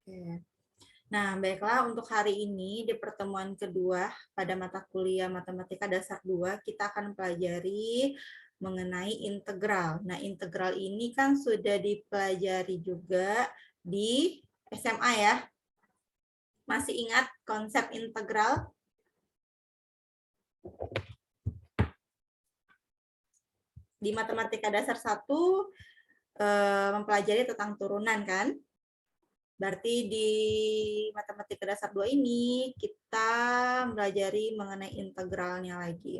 Oke. Nah, baiklah untuk hari ini di pertemuan kedua pada mata kuliah Matematika Dasar 2 kita akan pelajari mengenai integral. Nah, integral ini kan sudah dipelajari juga di SMA ya. Masih ingat konsep integral? Di Matematika Dasar 1 mempelajari tentang turunan kan? Berarti di Matematika Dasar 2 ini kita mempelajari mengenai integralnya lagi.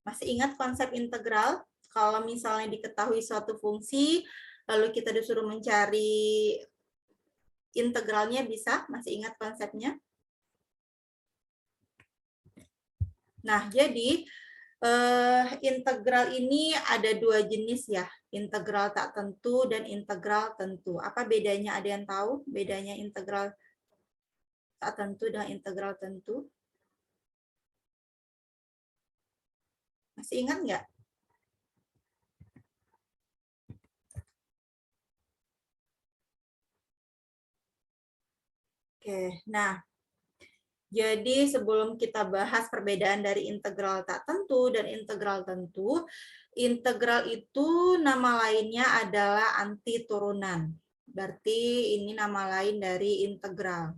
Masih ingat konsep integral? Kalau misalnya diketahui suatu fungsi, lalu kita disuruh mencari integralnya bisa? Masih ingat konsepnya? Nah, jadi integral ini ada dua jenis ya, integral tak tentu dan integral tentu. Apa bedanya? Ada yang tahu bedanya integral tak tentu dengan integral tentu? Masih ingat nggak? Oke, nah jadi sebelum kita bahas perbedaan dari integral tak tentu dan integral tentu, integral itu nama lainnya adalah anti turunan. Berarti ini nama lain dari integral.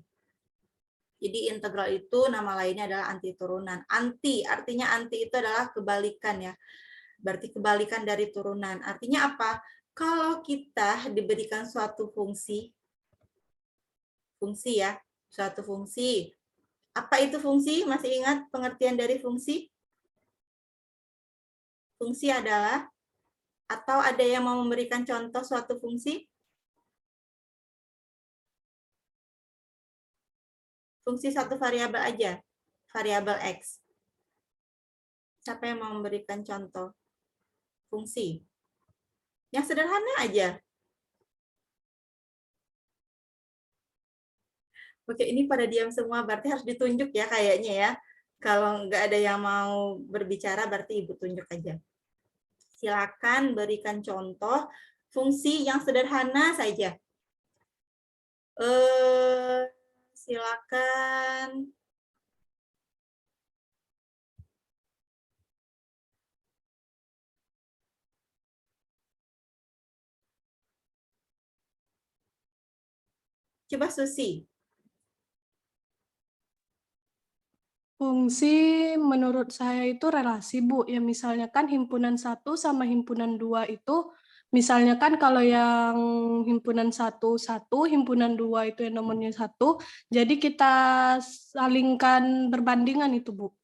Jadi integral itu nama lainnya adalah anti turunan. Anti, artinya anti itu adalah kebalikan ya. Berarti kebalikan dari turunan. Artinya apa? Kalau kita diberikan suatu fungsi ya, suatu fungsi. Apa itu fungsi? Masih ingat pengertian dari fungsi? Fungsi adalah, atau ada yang mau memberikan contoh suatu fungsi? Fungsi satu variabel aja, variabel X. Siapa yang mau memberikan contoh fungsi? Yang sederhana aja. Oke, ini pada diam semua, berarti harus ditunjuk ya kayaknya ya. Kalau nggak ada yang mau berbicara, berarti Ibu tunjuk aja. Silakan berikan contoh fungsi yang sederhana saja. Silakan. Coba Susi. Fungsi menurut saya itu relasi, Bu. Ya misalnya kan himpunan 1 sama himpunan 2 itu, misalnya kan kalau yang himpunan 1, 1, himpunan 2 itu yang nomornya 1, jadi kita salingkan berbandingan itu, Bu.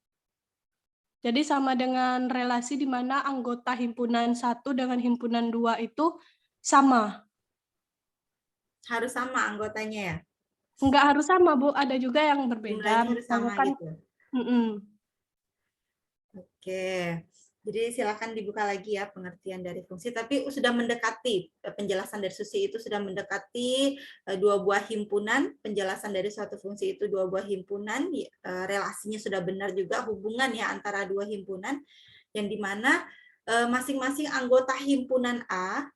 Jadi sama dengan relasi di mana anggota himpunan 1 dengan himpunan 2 itu sama. Harus sama anggotanya ya? Enggak harus sama, Bu. Ada juga yang berbeda. Jumlahnya harus Misalnya sama kan, gitu. Oke, jadi silakan dibuka lagi ya pengertian dari fungsi. Tapi sudah mendekati penjelasan dari Susi itu sudah mendekati dua buah himpunan. Penjelasan dari suatu fungsi itu dua buah himpunan. Relasinya sudah benar juga hubungan ya antara dua himpunan, yang dimana masing-masing anggota himpunan A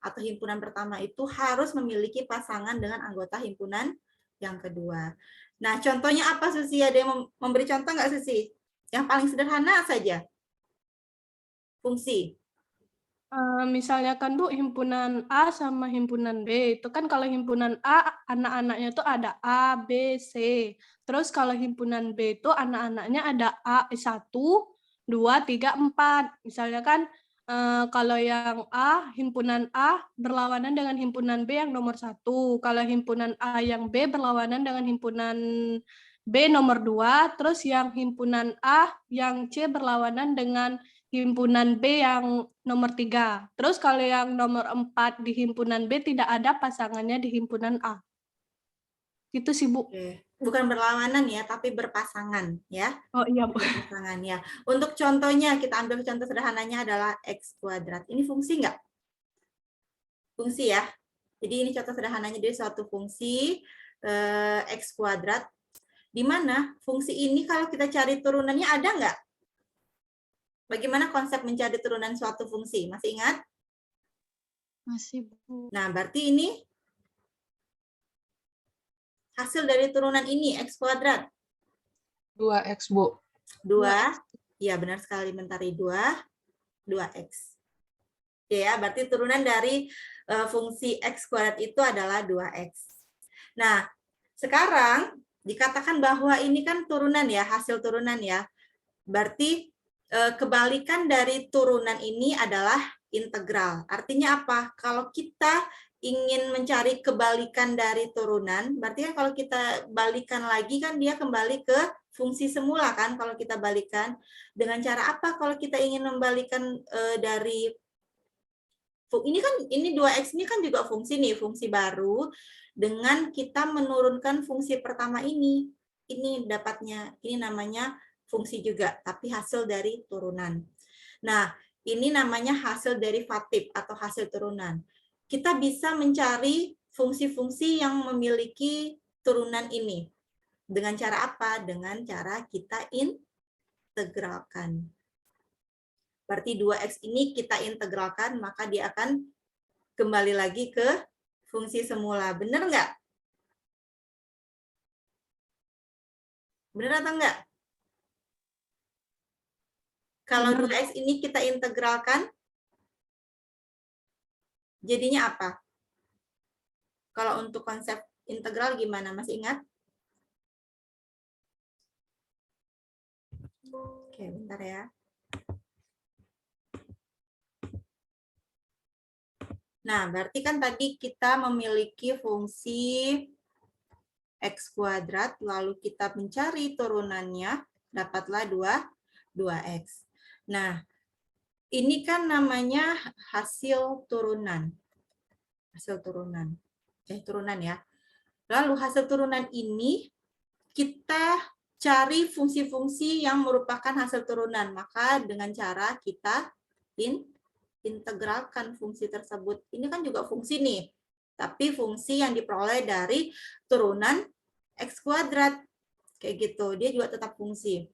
atau himpunan pertama itu harus memiliki pasangan dengan anggota himpunan yang kedua. Nah, contohnya apa Susi? Ada yang memberi contoh nggak Susi? Yang paling sederhana saja. Fungsi. Misalnya kan Bu, himpunan A sama himpunan B, itu kan kalau himpunan A, anak-anaknya tuh ada A, B, C. Terus kalau himpunan B itu anak-anaknya ada A 1, 2, 3, 4. Misalnya kan kalau yang A, himpunan A berlawanan dengan himpunan B yang nomor 1. Kalau himpunan A yang B berlawanan dengan himpunan B nomor 2. Terus yang himpunan A yang C berlawanan dengan himpunan B yang nomor 3. Terus kalau yang nomor 4 di himpunan B tidak ada pasangannya di himpunan A. Gitu sih, Bu. Oke. Bukan berlawanan ya, tapi berpasangan ya. Oh iya, Bu. Berpasangan ya. Untuk contohnya, kita ambil contoh sederhananya adalah X kuadrat. Ini fungsi nggak? Fungsi ya. Jadi ini contoh sederhananya dari suatu fungsi X kuadrat. Di mana fungsi ini kalau kita cari turunannya ada nggak? Bagaimana konsep mencari turunan suatu fungsi? Masih ingat? Masih, Bu. Nah, berarti ini hasil dari turunan ini, X kuadrat. 2X, Bu. 2, ya benar sekali Mentari, 2X. Oke ya, berarti turunan dari fungsi X kuadrat itu adalah 2X. Nah, sekarang dikatakan bahwa ini kan turunan ya, hasil turunan ya. Berarti kebalikan dari turunan ini adalah integral. Artinya apa? Kalau kita ingin mencari kebalikan dari turunan, berarti kan kalau kita balikan lagi kan dia kembali ke fungsi semula kan kalau kita balikan. Dengan cara apa kalau kita ingin membalikan dari ini 2X ini kan juga fungsi nih, fungsi baru dengan kita menurunkan fungsi pertama ini. Ini dapatnya, ini namanya fungsi juga, tapi hasil dari turunan. Nah, ini namanya hasil derivatif atau hasil turunan. Kita bisa mencari fungsi-fungsi yang memiliki turunan ini. Dengan cara apa? Dengan cara kita integralkan. Berarti 2X ini kita integralkan, maka dia akan kembali lagi ke fungsi semula. Benar nggak? Benar atau enggak? Kalau 2X ini kita integralkan, jadinya apa? Kalau untuk konsep integral gimana? Masih ingat? Oke, bentar ya. Nah, berarti kan tadi kita memiliki fungsi X kuadrat, lalu kita mencari turunannya, dapatlah 2X. Nah, ini kan namanya hasil turunan. Hasil turunan. Turunan ya. Lalu hasil turunan ini kita cari fungsi-fungsi yang merupakan hasil turunan. Maka dengan cara kita integralkan fungsi tersebut. Ini kan juga fungsi nih. Tapi fungsi yang diperoleh dari turunan X kuadrat. Kayak gitu. Dia juga tetap fungsi.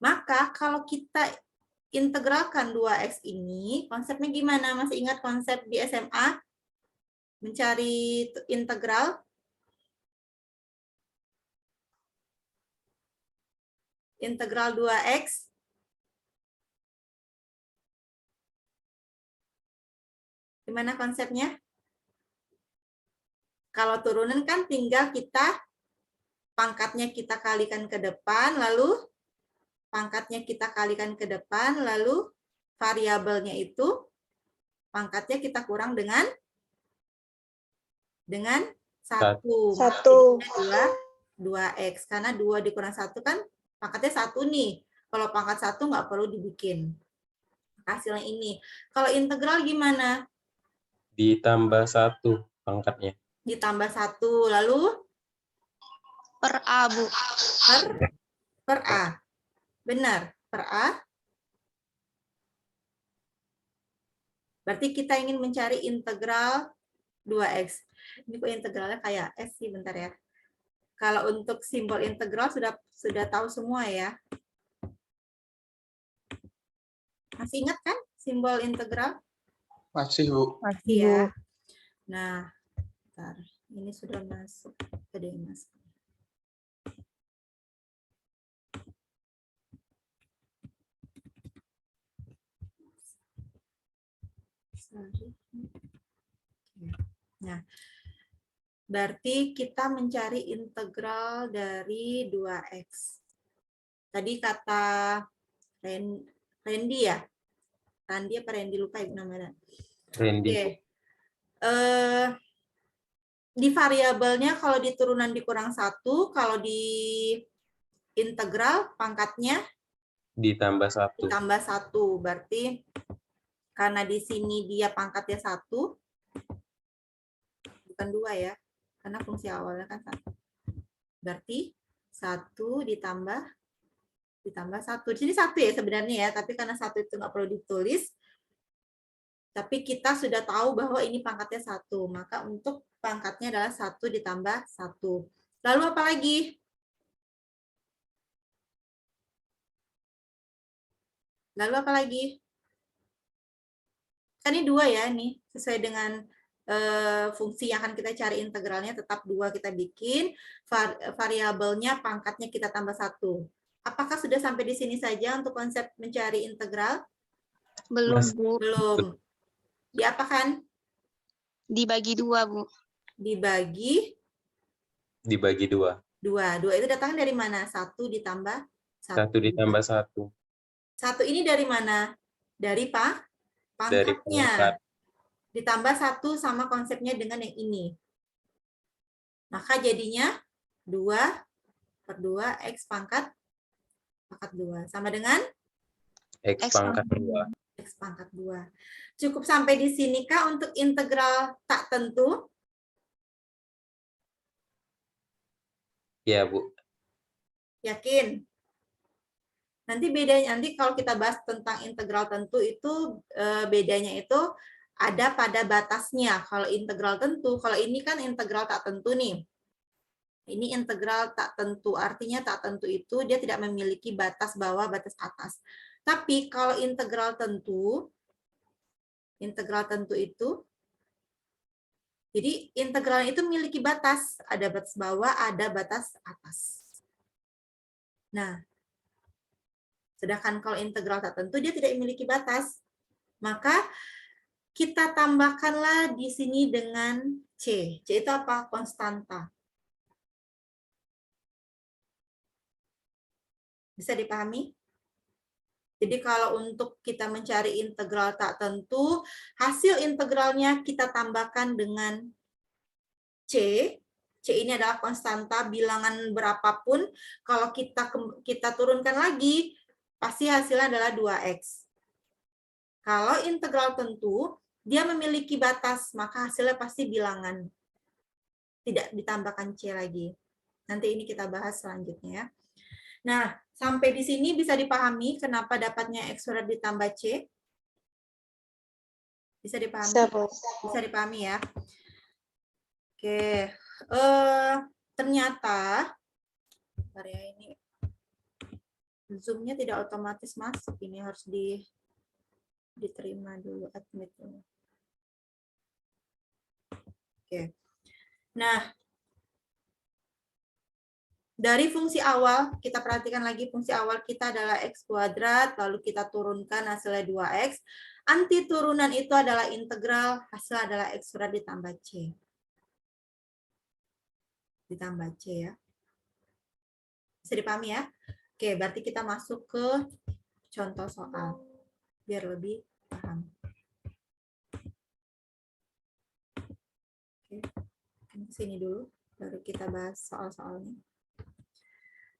Maka kalau kita integralkan 2X ini, konsepnya gimana? Masih ingat konsep di SMA? Mencari integral? Integral 2X? Gimana konsepnya? Kalau turunan kan tinggal kita, pangkatnya kita kalikan ke depan, lalu pangkatnya kita kalikan ke depan, lalu variabelnya itu pangkatnya kita kurang dengan 1. 2X. Karena 2 dikurang 1 kan pangkatnya 1 nih. Kalau pangkat 1 nggak perlu dibikin. Hasilnya ini. Kalau integral gimana? Ditambah 1 pangkatnya. Ditambah 1. Lalu? Per A, Bu. Per A. Benar, per A. Berarti kita ingin mencari integral 2X. Ini kok integralnya kayak S sih, bentar ya. Kalau untuk simbol integral sudah tahu semua ya. Masih ingat kan simbol integral? Masih, Bu. Masih ya. Nah, bentar. Ini sudah masuk. Ada yang masuk. Nah, berarti kita mencari integral dari 2X. Tadi kata Randy ya? Randy apa Randy, lupa ya namanya. Randy. Oke. Di variabelnya kalau di turunan dikurang 1, kalau di integral pangkatnya Ditambah 1. ditambah 1. Berarti karena di sini dia pangkatnya 1, bukan 2 ya, karena fungsi awalnya kan 1. Berarti 1 ditambah 1. Di sini 1 ya sebenarnya ya, tapi karena 1 itu nggak perlu ditulis, tapi kita sudah tahu bahwa ini pangkatnya 1. Maka untuk pangkatnya adalah 1 ditambah 1. Lalu apa lagi? Lalu apa lagi? Kan ini 2 ya, nih sesuai dengan fungsi yang akan kita cari integralnya tetap 2 kita bikin, variabelnya pangkatnya kita tambah 1. Apakah sudah sampai di sini saja untuk konsep mencari integral? Belum, Mas- Bu. Belum. Diapakan? Dibagi 2, Bu. Dibagi Dibagi 2. 2. 2 itu datangnya dari mana? 1 ditambah 1. 1 ditambah 1. 1 ini dari mana? Dari Dari pangkatnya. pangkat. Ditambah 1 sama konsepnya dengan yang ini. Maka jadinya 2/2 X pangkat 2. Sama dengan X pangkat 2. X pangkat 2. Cukup sampai di sini Kak untuk integral tak tentu? Ya, Bu. Yakin? Nanti bedanya, nanti kalau kita bahas tentang integral tentu itu bedanya itu ada pada batasnya. Kalau integral tentu, kalau ini kan integral tak tentu nih. Ini integral tak tentu, artinya tak tentu itu dia tidak memiliki batas bawah, batas atas. Tapi kalau integral tentu itu, jadi integral itu memiliki batas, ada batas bawah, ada batas atas. Nah, sedangkan kalau integral tak tentu dia tidak memiliki batas. Maka kita tambahkanlah di sini dengan C. C itu apa? Konstanta. Bisa dipahami? Jadi kalau untuk kita mencari integral tak tentu, hasil integralnya kita tambahkan dengan C. C ini adalah konstanta bilangan berapapun. Kalau kita turunkan lagi, pasti hasilnya adalah 2X. Kalau integral tentu, dia memiliki batas, maka hasilnya pasti bilangan. Tidak ditambahkan C lagi. Nanti ini kita bahas selanjutnya ya. Nah, sampai di sini bisa dipahami kenapa dapatnya X kuadrat ditambah C? Bisa dipahami? Bisa dipahami ya. Oke. Ternyata, bentar ya, ini Zoom-nya tidak otomatis masuk. Ini harus diterima dulu admitnya. Oke. Nah, dari fungsi awal, kita perhatikan lagi fungsi awal kita adalah X kuadrat, lalu kita turunkan hasilnya 2X. Anti turunan itu adalah integral, hasil adalah X kuadrat ditambah C. Ditambah C ya. Bisa dipahami ya? Oke, berarti kita masuk ke contoh soal. Biar lebih paham. Oke, ke sini dulu, baru kita bahas soal-soalnya.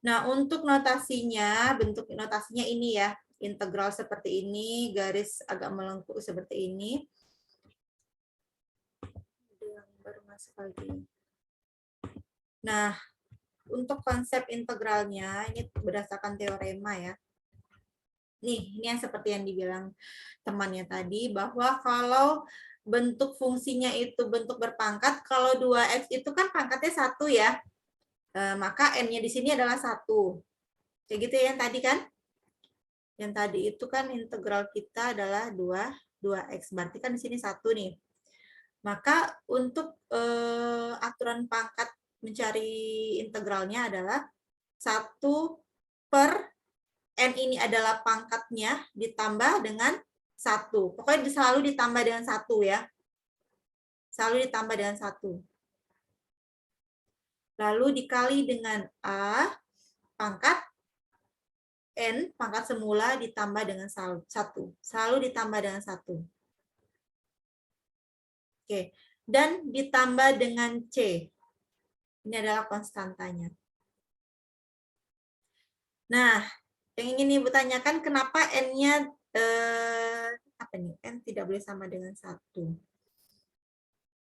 Nah, untuk notasinya, bentuk notasinya ini ya, integral seperti ini, garis agak melengkung seperti ini. Ada yang baru masuk lagi. Nah, untuk konsep integralnya, ini berdasarkan teorema ya. Nih, ini yang seperti yang dibilang temannya tadi, bahwa kalau bentuk fungsinya itu bentuk berpangkat, kalau 2X itu kan pangkatnya 1 ya. Maka N-nya di sini adalah 1. Kayak gitu ya yang tadi kan? Yang tadi itu kan integral kita adalah 2X. Berarti kan di sini 1 nih. Maka untuk aturan pangkat mencari integralnya adalah 1 per N ini adalah pangkatnya ditambah dengan 1. Pokoknya selalu ditambah dengan 1 ya. Selalu ditambah dengan 1. Lalu dikali dengan A pangkat N, pangkat semula ditambah dengan 1. Selalu ditambah dengan 1. Oke. Dan ditambah dengan C. Ini adalah konstantanya. Nah, yang ingin Ibu tanyakan, kenapa N-nya, apa nih? N tidak boleh sama dengan 1.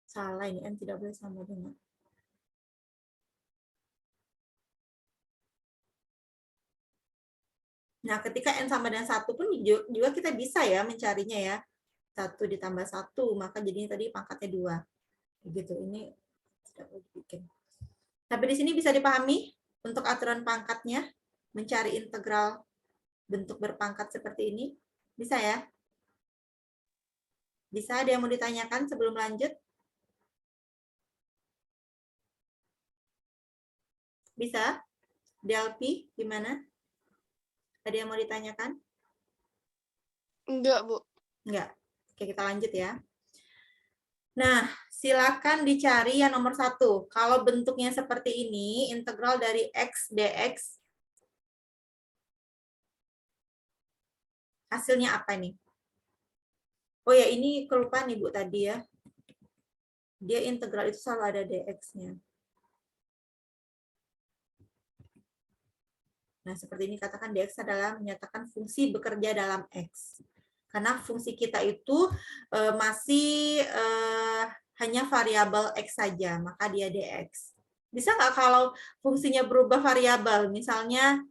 Salah ini, N tidak boleh sama dengan. Nah, ketika N sama dengan 1 pun juga kita bisa ya mencarinya ya. 1 ditambah 1, maka jadinya tadi pangkatnya 2. Begitu, ini tidak boleh dibikin. Tapi di sini bisa dipahami untuk aturan pangkatnya, mencari integral bentuk berpangkat seperti ini. Bisa ya? Bisa, ada yang mau ditanyakan sebelum lanjut? Bisa? Delphi, gimana? Ada yang mau ditanyakan? Enggak, Bu. Enggak. Oke, kita lanjut ya. Nah, silakan dicari yang nomor 1. Kalau bentuknya seperti ini, integral dari X dx, hasilnya apa nih? Oh ya, ini kelupaan Ibu tadi ya. Dia integral itu selalu ada dx-nya. Nah, seperti ini katakan dx adalah menyatakan fungsi bekerja dalam X. Karena fungsi kita itu masih hanya variabel X saja, maka dia dx. Bisa nggak kalau fungsinya berubah variabel, misalnya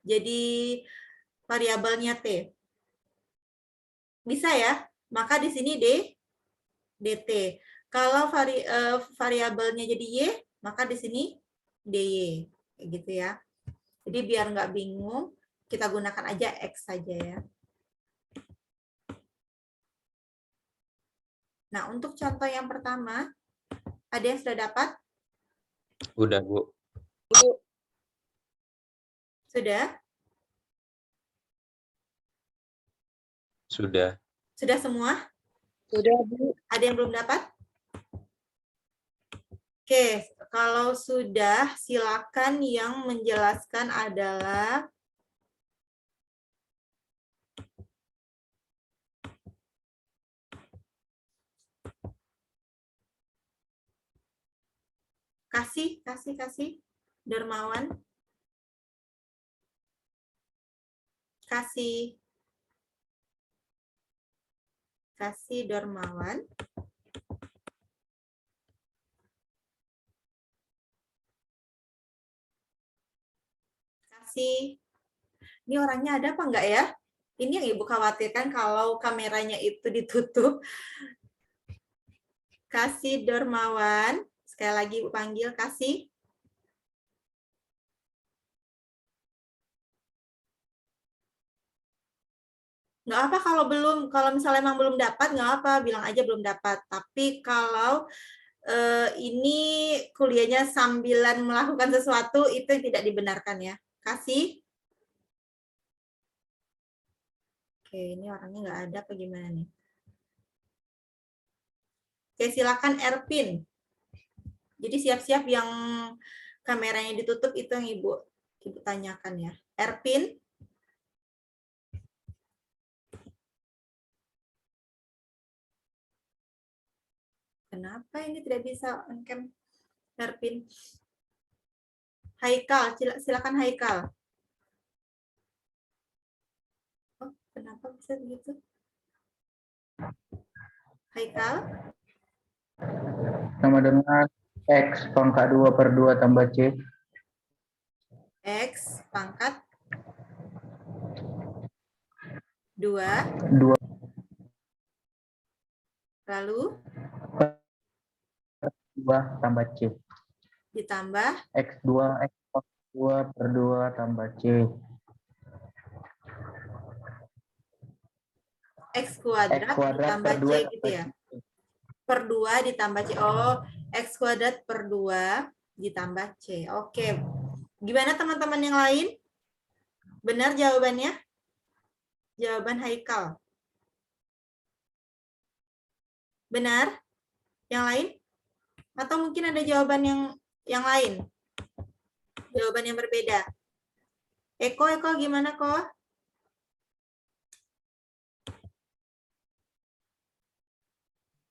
jadi variabelnya T? Bisa ya? Maka di sini dt. Kalau variabelnya jadi Y, maka di sini dy. Kayak gitu ya. Jadi biar nggak bingung, kita gunakan aja X saja ya. Nah, untuk contoh yang pertama, ada yang sudah dapat? Udah, Bu. Sudah? Sudah. Sudah semua? Sudah, Bu. Ada yang belum dapat? Oke, kalau sudah, silakan yang menjelaskan adalah kasih Dermawan. Kasih Dermawan. Ini orangnya ada apa enggak ya? Ini yang Ibu khawatirkan kalau kameranya itu ditutup. Kasih Dermawan. Sekali lagi Ibu panggil Kasih. Nggak apa kalau misalnya emang belum dapat, nggak apa, bilang aja belum dapat. Tapi kalau ini kuliahnya sambilan melakukan sesuatu, itu tidak dibenarkan ya. Kasih. Oke, ini orangnya nggak ada apa gimana nih? Oke, silakan Erpin. Jadi siap-siap yang kameranya ditutup itu yang Ibu tanyakan ya. Erpin. Kenapa ini tidak bisa on-cam Erpin? Haikal, silakan Haikal. Oh, kenapa bisa begitu? Haikal? Sama dengan X pangkat 2 per 2 tambah C. X pangkat 2. Lalu? 2 tambah C. Ditambah? X2 per 2 tambah C. X kuadrat ditambah C gitu ya? Per 2 ditambah C. Oh, X kuadrat per 2 ditambah C. Oke. Gimana teman-teman yang lain? Benar jawabannya? Jawaban Haikal. Benar? Yang lain? Atau mungkin ada jawaban yang lain? Jawaban yang berbeda. Eko gimana kok?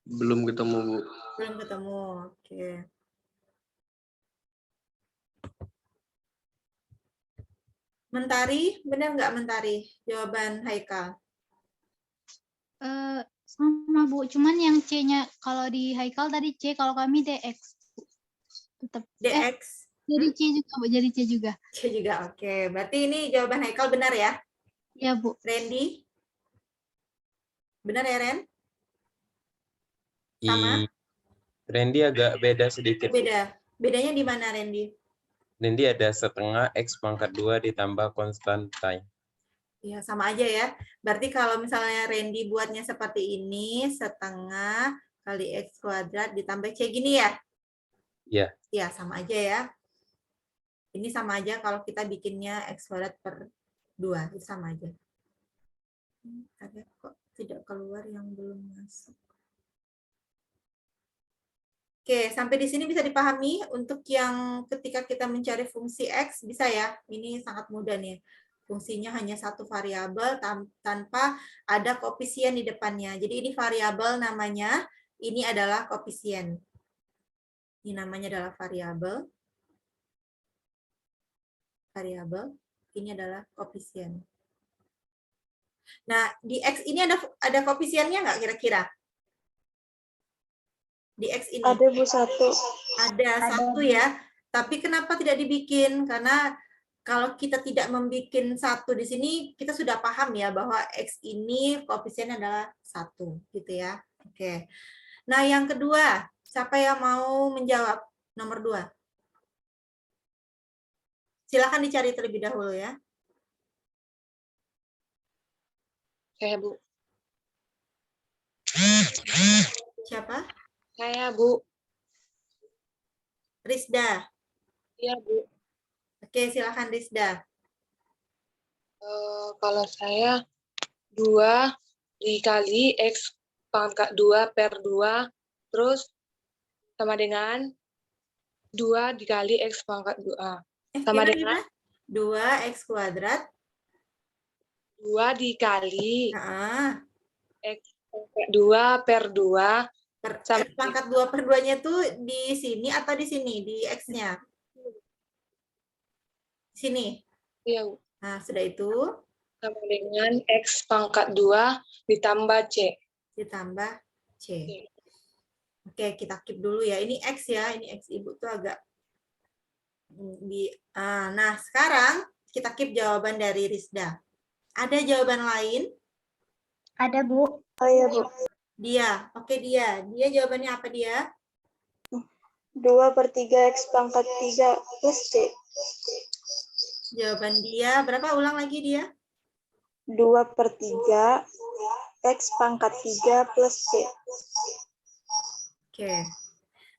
Belum ketemu, Bu. Belum ketemu. Oke. Mentari, benar nggak Mentari? Jawaban Haikal. Sama Bu, cuman yang C-nya kalau di Haikal tadi C, kalau kami DX. Tetap DX. Jadi C juga, Bu, jadi C juga. C juga, oke. Berarti ini jawaban Haikal benar ya? Iya, Bu. Randy? Benar ya, Ren? Sama? Randy agak beda sedikit. Beda. Bedanya di mana, Randy? Randy ada setengah X pangkat 2 ditambah konstantai. Ya, sama aja ya. Berarti kalau misalnya Randy buatnya seperti ini, setengah kali X kuadrat ditambah C gini ya? Iya. Ya, sama aja ya. Ini sama aja kalau kita bikinnya X kuadrat per 2, itu sama aja. Ada kok tidak keluar yang belum masuk. Oke, sampai di sini bisa dipahami. Untuk yang ketika kita mencari fungsi X, bisa ya. Ini sangat mudah nih. Fungsinya hanya satu variabel tanpa ada koefisien di depannya. Jadi ini variabel namanya, ini adalah koefisien. Ini namanya adalah variabel. Variabel, ini adalah koefisien. Nah, di X ini ada koefisiennya nggak kira-kira? Di X ini. Ada Bu, 1. Ada satu ya. Tapi kenapa tidak dibikin? Karena kalau kita tidak membuat satu di sini, kita sudah paham ya bahwa X ini koefisiennya adalah 1. Gitu ya. Oke. Nah, yang kedua, siapa yang mau menjawab? Nomor 2. Silakan dicari terlebih dahulu ya. Saya Bu. Siapa? Saya Bu. Rizda. Iya Bu. Oke, silakan Rizda. Kalau saya 2 dikali X pangkat 2 per 2, terus sama dengan 2 dikali X pangkat 2. Sama dengan 2x kuadrat. 2 dikali Nah, X pangkat 2 per 2. X pangkat 2 per 2-nya itu di sini atau di sini? Di X-nya? Sini. Iya Bu. Nah, sudah itu. Sama dengan X pangkat 2 ditambah C. Ditambah C. Oke, kita keep dulu ya. Ini X ya. Ini X Ibu tuh agak nah, sekarang kita keep jawaban dari Rizda. Ada jawaban lain? Ada, Bu. Oh iya Bu. Dia. Oke, dia. Dia jawabannya apa dia? 2 per 3 X pangkat 3 plus C. Jawaban dia, berapa? Ulang lagi dia. 2 per 3 X pangkat 3 plus C. Oke.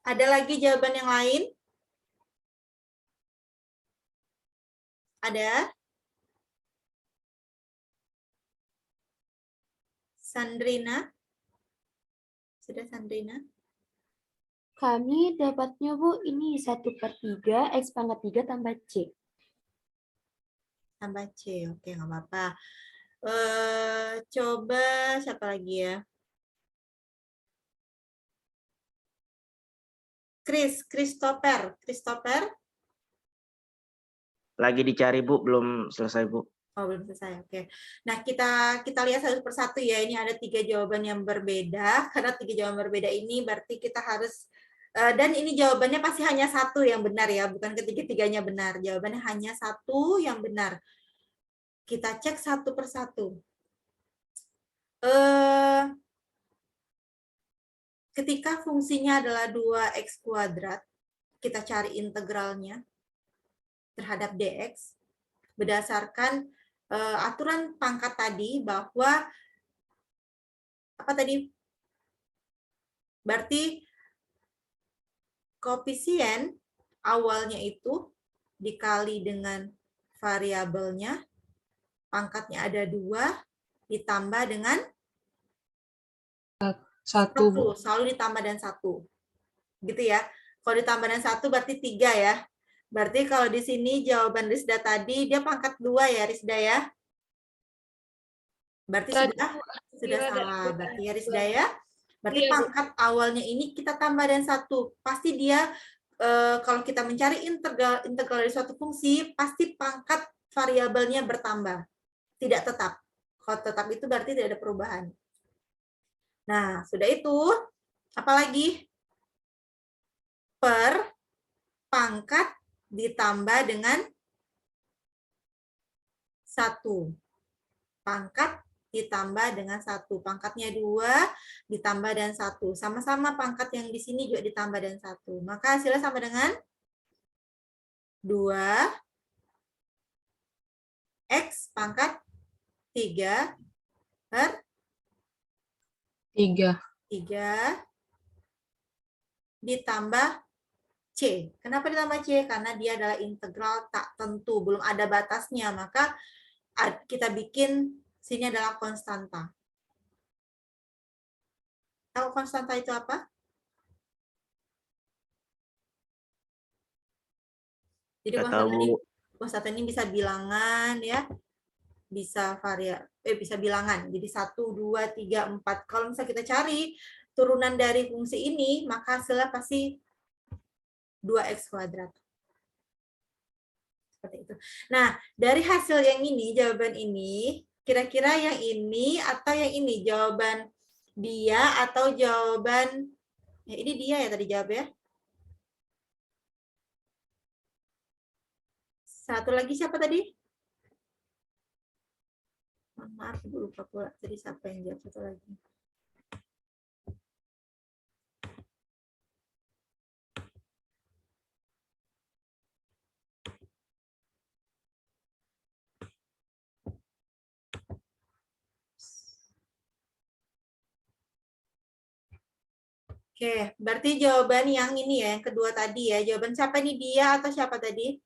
Ada lagi jawaban yang lain? Ada? Sandrina? Sudah Sandrina? Kami dapatnya, Bu, ini 1 per 3, X pangkat 3 tambah C. Tambah C, oke nggak apa-apa. Coba siapa lagi ya? Christopher. Lagi dicari Bu, belum selesai Bu. Oh, belum selesai. Oke. Nah, kita lihat satu persatu ya. Ini ada 3 jawaban yang berbeda. Karena 3 jawaban berbeda ini berarti kita harus dan ini jawabannya pasti hanya satu yang benar ya, bukan ketiga-tiganya benar. Jawabannya hanya satu yang benar. Kita cek satu persatu. Ketika fungsinya adalah 2x kuadrat, kita cari integralnya terhadap dx berdasarkan aturan pangkat tadi bahwa apa tadi? Berarti koefisien awalnya itu dikali dengan variabelnya, pangkatnya ada 2, ditambah dengan 1. Selalu ditambah dan 1. Gitu ya. Kalau ditambah dan 1 berarti 3 ya. Berarti kalau di sini jawaban Rizda tadi, dia pangkat 2 ya Rizda ya. Berarti sudah salah. Berarti ya Rizda ya. Berarti pangkat awalnya ini kita tambah dan 1. Pasti dia kalau kita mencari integral dari suatu fungsi, pasti pangkat variabelnya bertambah. Tidak tetap. Kalau tetap itu berarti tidak ada perubahan. Nah, sudah itu. Apalagi? Per pangkat ditambah dengan 1. Pangkat ditambah dengan 1. Pangkatnya 2 ditambah dan 1. Sama-sama pangkat yang di sini juga ditambah dan 1. Maka hasilnya sama dengan 2 X pangkat 3 per 3. 3 ditambah C. C. Kenapa ditambah C? Karena dia adalah integral tak tentu, belum ada batasnya. Maka kita bikin sini adalah konstanta. Tahu konstanta itu apa? Jadi konstanta ini bisa bilangan ya, bisa bisa bilangan. Jadi 1, 2, 3, 4. Kalau misalnya kita cari turunan dari fungsi ini, maka hasilnya pasti 2x kuadrat. Seperti itu. Nah, dari hasil yang ini, jawaban ini, kira-kira yang ini atau yang ini? Jawaban dia atau jawaban, ya ini dia ya tadi jawab ya. Satu lagi siapa tadi? Maaf, Ibu lupa pula. Tadi siapa yang jawab satu lagi? Oke, berarti jawaban yang ini ya, yang kedua tadi ya. Jawaban siapa ini, dia atau siapa tadi?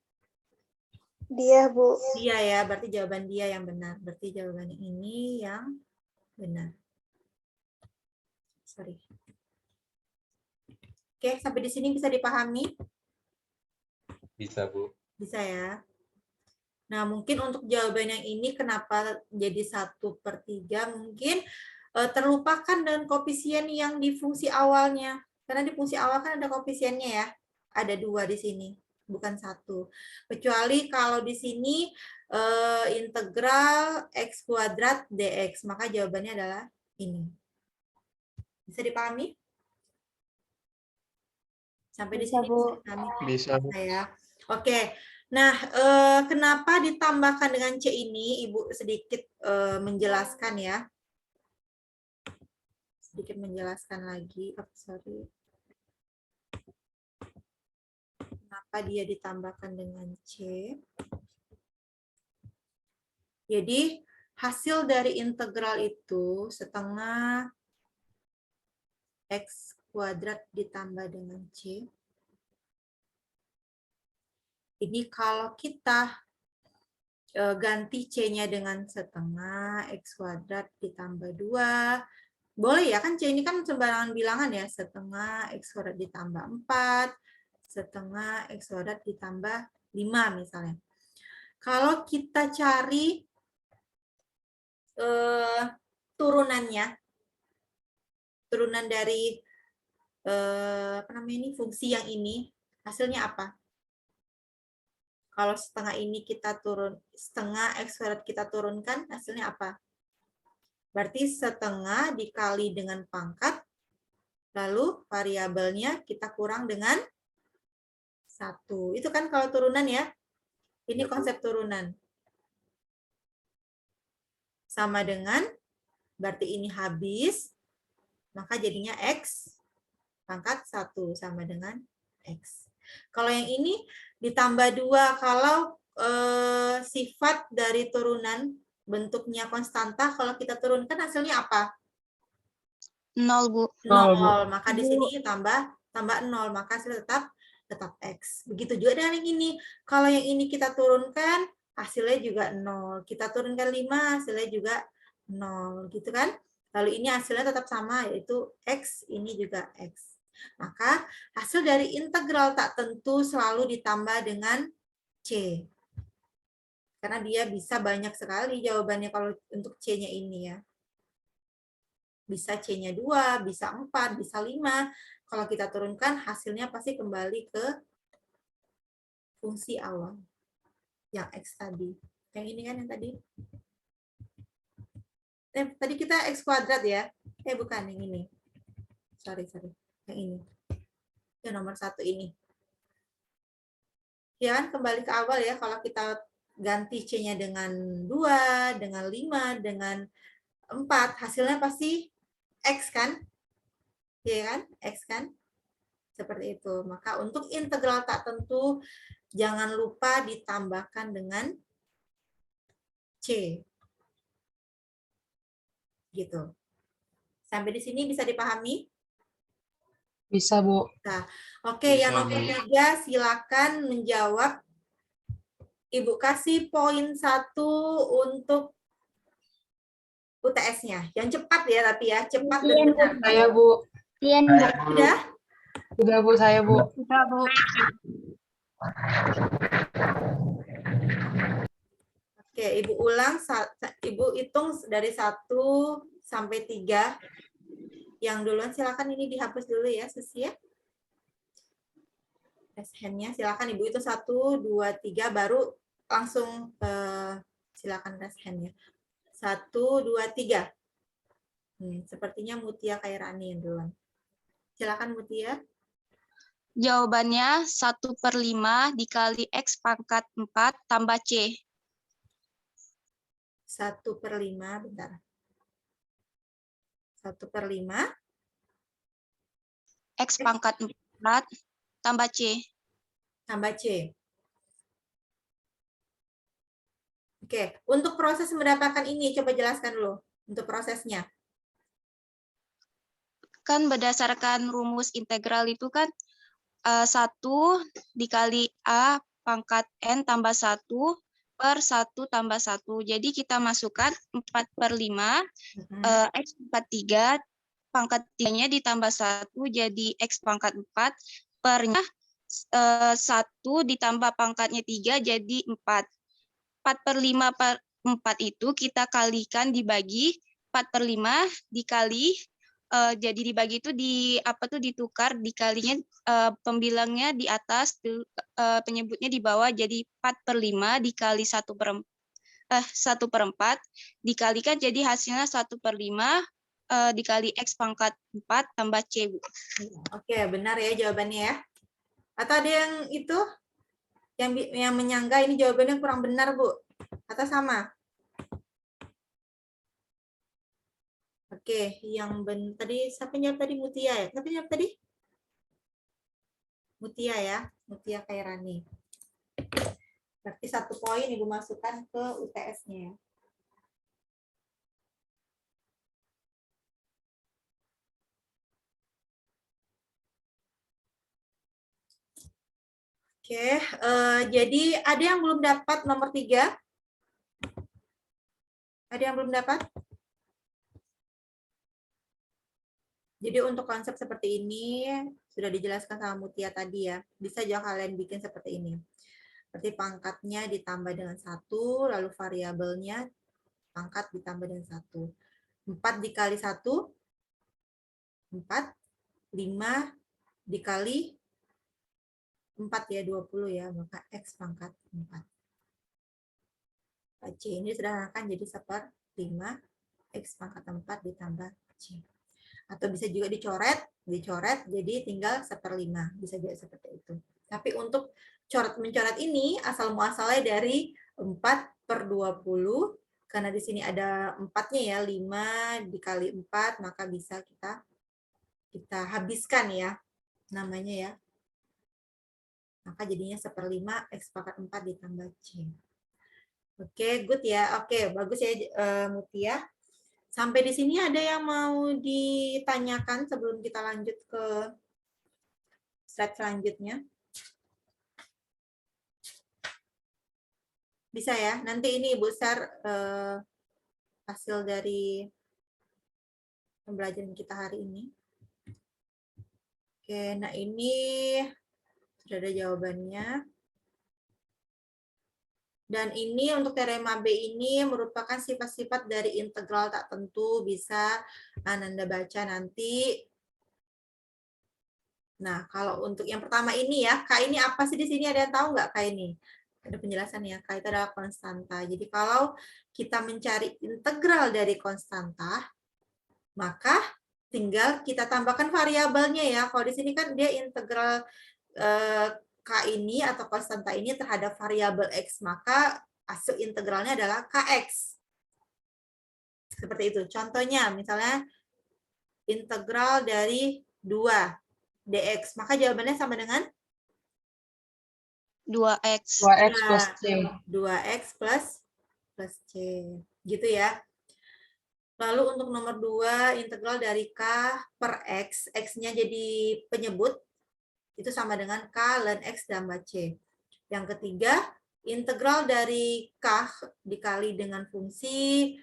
Dia, Bu. Dia ya, berarti jawaban dia yang benar. Berarti jawaban ini yang benar. Sorry. Oke, sampai di sini bisa dipahami? Bisa, Bu. Bisa ya. Nah, mungkin untuk jawaban yang ini kenapa jadi 1/3? Mungkin terlupakan dengan koefisien yang di fungsi awalnya. Karena di fungsi awal kan ada koefisiennya ya. Ada 2 di sini, bukan 1. Kecuali kalau di sini integral x kuadrat dx, maka jawabannya adalah ini. Bisa dipahami? Sampai di Bisa, sini Bu. bisa dipahami? Bisa, Bu. Ya. Oke. Nah, kenapa ditambahkan dengan C ini? Ibu sedikit menjelaskan ya. Sedikit menjelaskan lagi. Oh, sorry. Kenapa dia ditambahkan dengan C? Jadi, hasil dari integral itu setengah X kuadrat ditambah dengan C. Ini kalau kita ganti C-nya dengan setengah X kuadrat ditambah 2. Boleh ya, kan C ini kan sembarangan bilangan ya. Setengah X kuadrat ditambah 4. Setengah X kuadrat ditambah 5 misalnya. Kalau kita cari turunannya, turunan dari apa namanya ini, fungsi yang ini, hasilnya apa? Kalau setengah ini kita setengah X kuadrat kita turunkan, hasilnya apa? Berarti setengah dikali dengan pangkat, lalu variabelnya kita kurang dengan 1. Itu kan kalau turunan ya. Ini konsep turunan. Sama dengan, berarti ini habis, maka jadinya X pangkat 1 sama dengan X. Kalau yang ini ditambah 2, kalau sifat dari turunan bentuknya konstanta, kalau kita turunkan hasilnya apa? 0, Bu. 0. Maka di sini tambah 0, maka hasilnya tetap X. Begitu juga dengan yang ini. Kalau yang ini kita turunkan, hasilnya juga 0. Kita turunkan 5, hasilnya juga 0. Gitu kan? Lalu ini hasilnya tetap sama, yaitu X, ini juga X. Maka hasil dari integral tak tentu selalu ditambah dengan C. Karena dia bisa banyak sekali jawabannya kalau untuk C-nya ini ya. Bisa C-nya 2, bisa 4, bisa 5. Kalau kita turunkan, hasilnya pasti kembali ke fungsi awal. Yang X tadi. Yang ini kan yang tadi. Tadi kita X kuadrat ya. Bukan, yang ini. Sorry. Yang ini. Yang nomor 1 ini. Ya kan, kembali ke awal ya. Kalau kita ganti C-nya dengan 2, dengan 5, dengan 4, hasilnya pasti X kan? Iya kan? X kan? Seperti itu. Maka untuk integral tak tentu, jangan lupa ditambahkan dengan C. Gitu. Sampai di sini bisa dipahami? Bisa, Bu. Oke, yang nomor 3 silakan menjawab. Ibu kasih poin 1 untuk UTS-nya. Yang cepat ya, tapi ya cepat dan benar. Saya, Bu. Sudah? Sudah, Bu. Saya, Bu. Sudah, Bu. Oke, Ibu ulang. Ibu hitung dari 1 sampai 3. Yang duluan silakan ini dihapus dulu ya, Susi ya. Raise hand-nya silakan Ibu itu 1, 2, 3 baru langsung silakan raise hand-nya. 1, 2, 3. Sepertinya Mutia Khairani yang duluan. Silakan Mutia. Jawabannya 1/5 dikali X pangkat 4 tambah C. 1/5, bentar. 1/5. X pangkat 4 tambah C. Tambah C. Oke, untuk proses mendapatkan ini, coba jelaskan dulu. Untuk prosesnya. Kan berdasarkan rumus integral itu kan 1 dikali A pangkat N tambah 1 per 1 tambah 1. Jadi kita masukkan 4/5, X pangkat 3, pangkat 3-nya ditambah 1 jadi X pangkat 4, pernya 1 ditambah pangkatnya 3 jadi 4. 4/5 per 4 itu kita kalikan dibagi, 4/5 dikali, jadi dibagi itu ditukar, dikalinya pembilangnya di atas, penyebutnya di bawah, jadi 4/5 dikali 1/4 dikalikan jadi hasilnya 1/5 dikali X pangkat 4 tambah C, Bu. Oke, benar ya jawabannya ya. Atau ada yang itu yang menyangga ini jawabannya kurang benar, Bu? Atau sama? Oke, yang tadi siapa jawab tadi? Mutia ya? Siapa jawab tadi? Mutia ya, Mutia Khairani. Berarti 1 poin Ibu masukkan ke UTS-nya ya. Oke, jadi ada yang belum dapat nomor 3? Ada yang belum dapat? Jadi untuk konsep seperti ini sudah dijelaskan sama Mutia tadi ya. Bisa juga kalian bikin seperti ini. Seperti pangkatnya ditambah dengan 1, lalu variabelnya pangkat ditambah dengan 1. 4 dikali 1, 4. 5 dikali 4 ya, 20 ya, maka X pangkat 4. C ini sederhanakan jadi 1/5 X pangkat 4 ditambah C. Atau bisa juga dicoret jadi tinggal 1/5, bisa juga seperti itu. Tapi untuk mencoret ini asal muasalnya dari 4/20, karena di sini ada 4-nya ya, 5 dikali 4, maka bisa kita habiskan ya, namanya ya. Maka jadinya 1/5 X pangkat 4 ditambah C. Oke, good ya. Oke, bagus ya Mutia. Sampai di sini ada yang mau ditanyakan sebelum kita lanjut ke slide selanjutnya? Bisa ya? Nanti ini Ibu share hasil dari pembelajaran kita hari ini. Oke, nah ini sudah ada jawabannya. Dan ini untuk teorema B ini merupakan sifat-sifat dari integral tak tentu, bisa Ananda baca nanti. Nah, kalau untuk yang pertama ini ya, K ini apa sih di sini? Ada yang tahu nggak K ini? Ada penjelasannya, K itu adalah konstanta. Jadi kalau kita mencari integral dari konstanta, maka tinggal kita tambahkan variabelnya ya. Kalau di sini kan dia integral K ini atau konstanta ini terhadap variabel X, maka hasil integralnya adalah KX. Seperti itu. Contohnya, misalnya integral dari 2 dx, maka jawabannya sama dengan 2X. 2X plus C. 2x plus C. Gitu ya. Lalu untuk nomor 2, integral dari K per X, X-nya jadi penyebut, itu sama dengan K ln X tambah C. Yang ketiga, integral dari K dikali dengan fungsi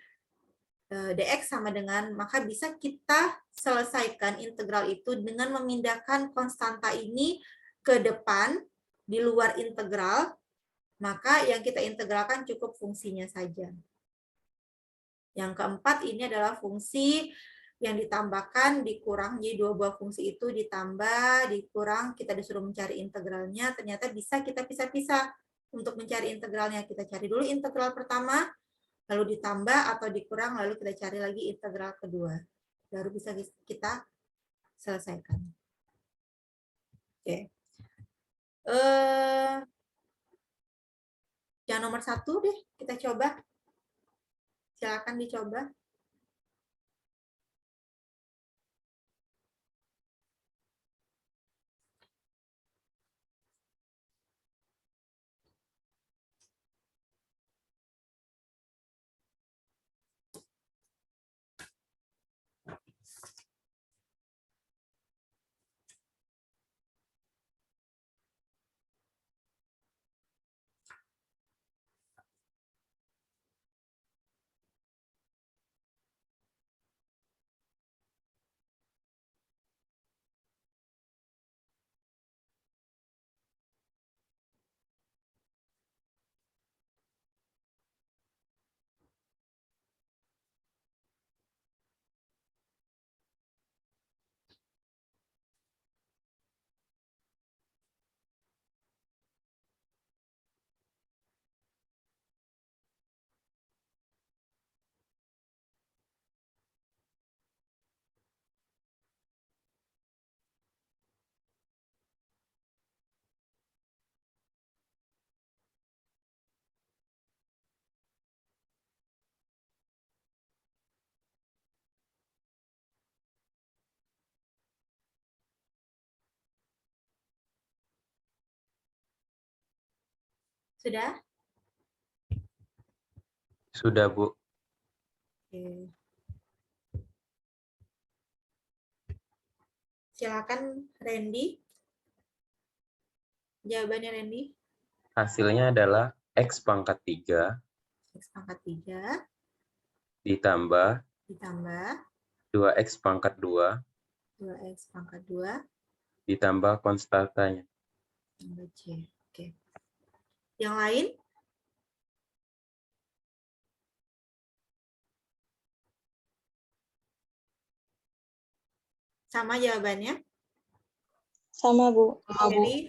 dx sama dengan, maka bisa kita selesaikan integral itu dengan memindahkan konstanta ini ke depan, di luar integral, maka yang kita integralkan cukup fungsinya saja. Yang keempat, ini adalah fungsi yang ditambahkan, dikurang, jadi dua buah fungsi itu ditambah, dikurang, kita disuruh mencari integralnya, ternyata bisa kita pisah-pisah untuk mencari integralnya. Kita cari dulu integral pertama, lalu ditambah atau dikurang, lalu kita cari lagi integral kedua. Baru bisa kita selesaikan. Oke. Yang nomor 1 deh, kita coba. Silakan dicoba. Sudah? Sudah, Bu. Oke. Silakan Randy. Jawabannya Randy. Hasilnya adalah X pangkat 3 X pangkat 3 ditambah ditambah 2X pangkat 2 2X pangkat 2 ditambah konstantanya. tambah C. Oke. Yang lain? Sama jawabannya? Sama, Bu.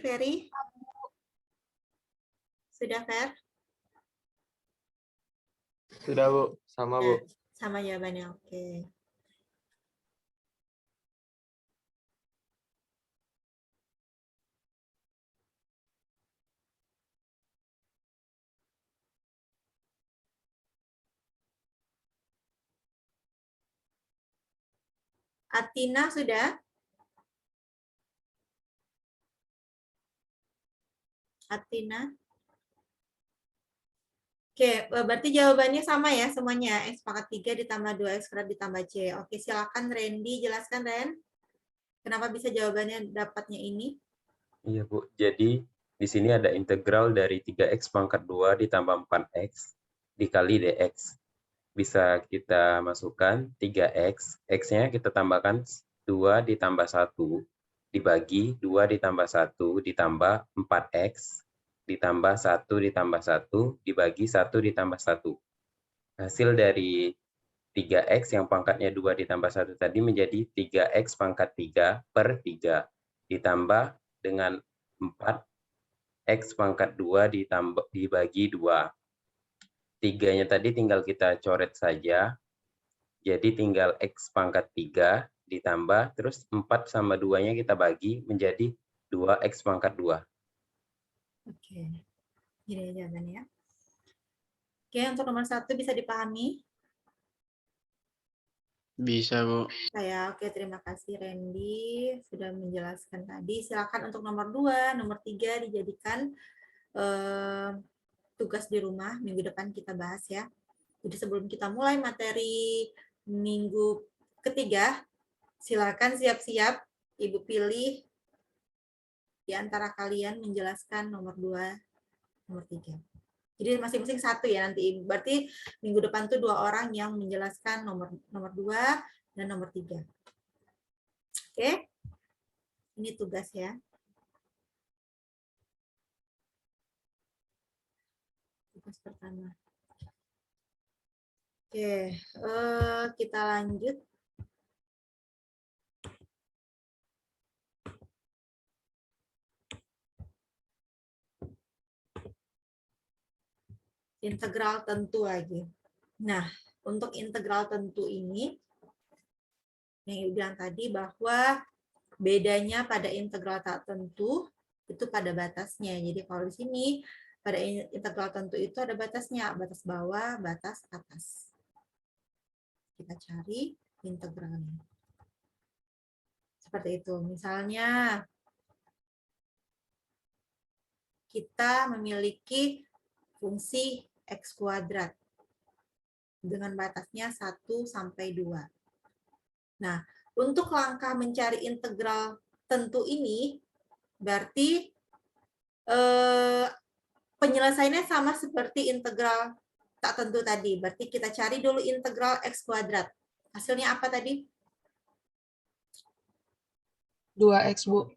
Ferry? Sudah, Fer? Sudah, Bu. Sama, Bu. Sama jawabannya, oke. Atina sudah? Atina? Oke, berarti jawabannya sama ya semuanya. X pangkat 3 ditambah 2X kuadrat ditambah C. Oke, silakan Randy, jelaskan Ren. Kenapa bisa jawabannya dapatnya ini? Iya, Bu. Jadi di sini ada integral dari 3X pangkat 2 ditambah 4X dikali dx. Bisa kita masukkan 3X, X-nya kita tambahkan 2 ditambah 1, dibagi 2 ditambah 1 ditambah 4X, ditambah 1 ditambah 1, dibagi 1 ditambah 1. Hasil dari 3X yang pangkatnya 2 ditambah 1 tadi menjadi 3X pangkat 3 per 3, ditambah dengan 4X pangkat 2 dibagi 2. 3-nya tadi tinggal kita coret saja. Jadi tinggal X pangkat 3 ditambah, terus 4 sama 2-nya kita bagi menjadi 2X pangkat 2. Oke, ini jawabannya. Oke, untuk nomor 1 bisa dipahami? Bisa, Bu. Oke, terima kasih Randy sudah menjelaskan tadi. Silakan untuk nomor 2, nomor 3 dijadikan tugas di rumah. Minggu depan kita bahas ya. Jadi sebelum kita mulai materi minggu ketiga, silakan siap-siap Ibu pilih di antara kalian menjelaskan nomor 2, nomor 3. Jadi masing-masing satu ya nanti. Berarti minggu depan tuh 2 orang yang menjelaskan nomor 2 dan nomor 3. Oke? Ini tugas ya. Tugas pertama. Oke, kita lanjut. Integral tentu lagi. Nah, untuk integral tentu ini, yang Ibu bilang tadi bahwa bedanya pada integral tak tentu itu pada batasnya. Jadi kalau di sini pada integral tentu itu ada batasnya, batas bawah, batas atas. Kita cari integralnya. Seperti itu. Misalnya kita memiliki fungsi X kuadrat dengan batasnya 1 sampai 2. Nah, untuk langkah mencari integral tentu ini, berarti penyelesaiannya sama seperti integral tak tentu tadi. Berarti kita cari dulu integral X kuadrat. Hasilnya apa tadi? 2x, Bu.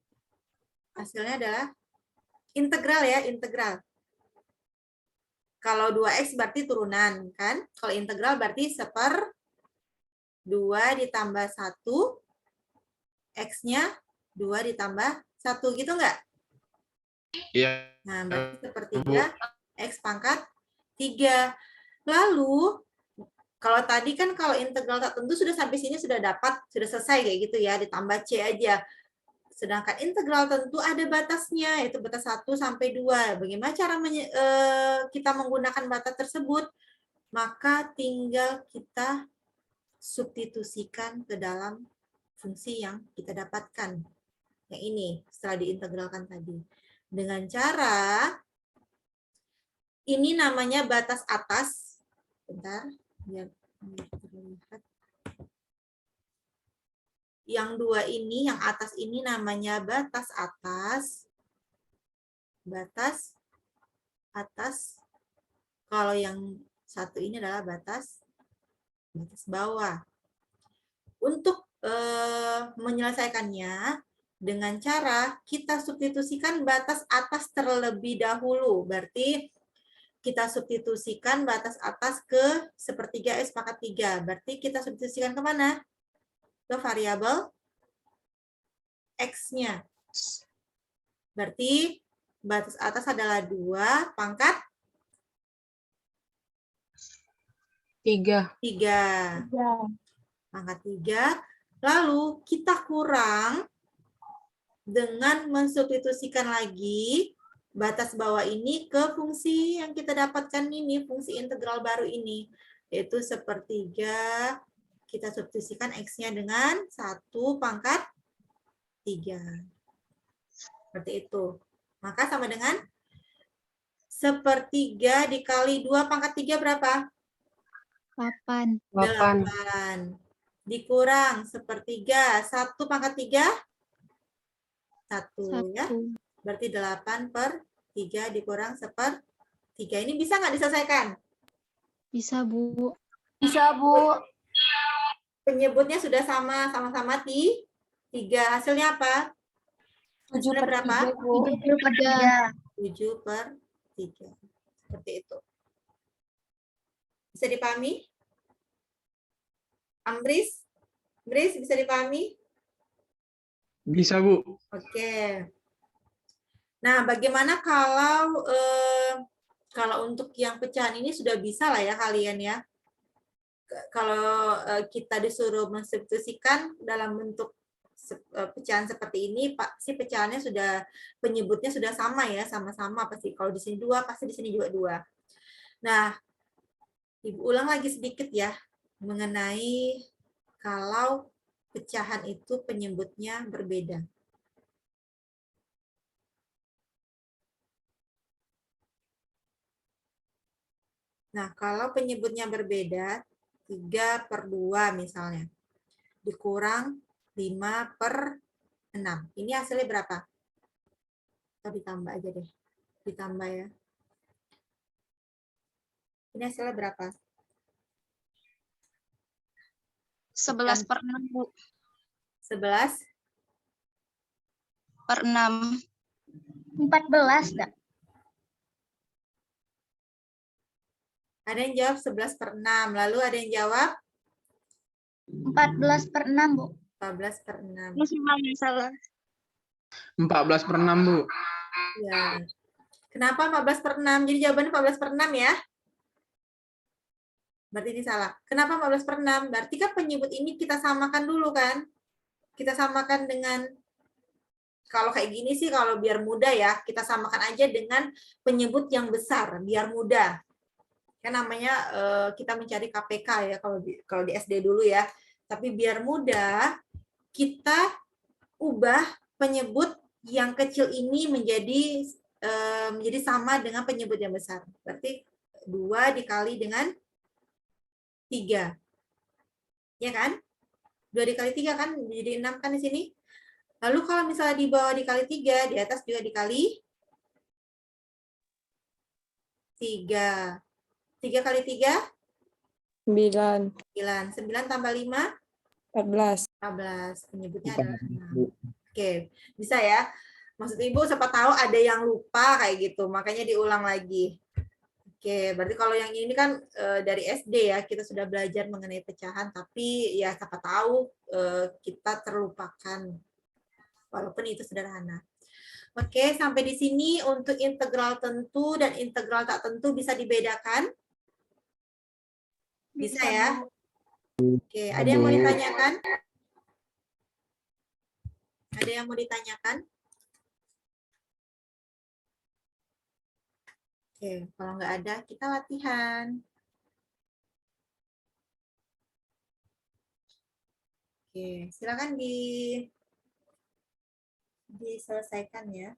Hasilnya adalah integral ya, integral. Kalau 2x berarti turunan, kan? Kalau integral berarti 1/2 ditambah 1, x-nya 2 ditambah 1, gitu nggak? Iya. Nah, berarti 1/3 x pangkat 3. Lalu, kalau tadi kan kalau integral tak tentu sudah sampai sini sudah dapat, sudah selesai kayak gitu ya, ditambah C aja. Sedangkan integral tentu ada batasnya, yaitu batas 1 sampai 2. Bagaimana cara kita menggunakan batas tersebut? Maka tinggal kita substitusikan ke dalam fungsi yang kita dapatkan. Yang ini, setelah diintegralkan tadi. Dengan cara, ini namanya batas atas. Bentar, biar terlihat. Yang 2 ini, yang atas ini namanya batas atas. Batas atas. Kalau yang satu ini adalah batas bawah. Untuk menyelesaikannya, dengan cara kita substitusikan batas atas terlebih dahulu. Berarti kita substitusikan batas atas ke 1/3 X pangkat 3. Berarti kita substitusikan ke mana? Ke variabel X-nya. Berarti batas atas adalah 2 pangkat 3. 3. Pangkat 3. Lalu kita kurang dengan mensubstitusikan lagi batas bawah ini ke fungsi yang kita dapatkan ini, fungsi integral baru ini, yaitu 1/3. Kita substitusikan X-nya dengan 1 pangkat 3. Seperti itu. Maka sama dengan 1/3 dikali 2 pangkat 3 berapa? 8. 8. Dikurang 1/3. 1 pangkat 3? 1 ya. Berarti 8/3 dikurang 1/3. Ini bisa nggak diselesaikan? Bisa, Bu. Bisa, Bu. Penyebutnya sudah sama-sama 3. Hasilnya apa? 7/3, berapa? Bu. 7/3. 7/3. Seperti itu. Bisa dipahami? Amris? Amris, bisa dipahami? Bisa, Bu. Oke. Nah, bagaimana kalau untuk yang pecahan ini sudah bisa lah ya kalian ya. Kalau kita disuruh mensubstitusikan dalam bentuk pecahan seperti ini, pasti pecahannya sudah, penyebutnya sudah sama ya, sama-sama pasti. Kalau di sini 2, pasti di sini juga 2. Nah, Ibu ulang lagi sedikit ya, mengenai kalau pecahan itu penyebutnya berbeda. Nah, kalau penyebutnya berbeda, 3/2 misalnya. Dikurang 5/6. Ini hasilnya berapa? Kita ditambah aja deh. Ditambah ya. Ini hasilnya berapa? 11/6, Bu. 11/6. 14, Dak. Ada yang jawab 11/6. Lalu ada yang jawab 14/6, Bu. 14/6. Salah. 14/6, Bu. Ya. Kenapa 14/6? Jadi jawabannya 14/6 ya. Berarti ini salah. Kenapa 14/6? Berarti kan penyebut ini kita samakan dulu kan. Kita samakan dengan, kalau kayak gini sih kalau biar mudah ya, kita samakan aja dengan penyebut yang besar, biar mudah. Kan namanya kita mencari KPK ya kalau di SD dulu ya. Tapi biar mudah, kita ubah penyebut yang kecil ini menjadi sama dengan penyebut yang besar. Berarti 2 dikali dengan 3. Ya kan? 2 dikali 3 kan jadi 6 kan di sini. Lalu kalau misalnya di bawah dikali 3, di atas juga dikali 3. 3 kali 3? 9. 9. 9 tambah 5? 14. 14. Penyebutnya adalah 6. Oke, bisa ya. Maksud Ibu siapa tahu ada yang lupa kayak gitu, makanya diulang lagi. Oke, berarti kalau yang ini kan dari SD ya, kita sudah belajar mengenai pecahan, tapi ya siapa tahu kita terlupakan. Walaupun itu sederhana. Oke, sampai di sini untuk integral tentu dan integral tak tentu bisa dibedakan? Bisa ya? Oke, ada yang mau ditanyakan? Ada yang mau ditanyakan? Oke, kalau nggak ada, kita latihan. Oke, silakan diselesaikan ya.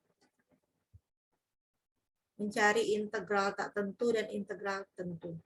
Mencari integral tak tentu dan integral tentu.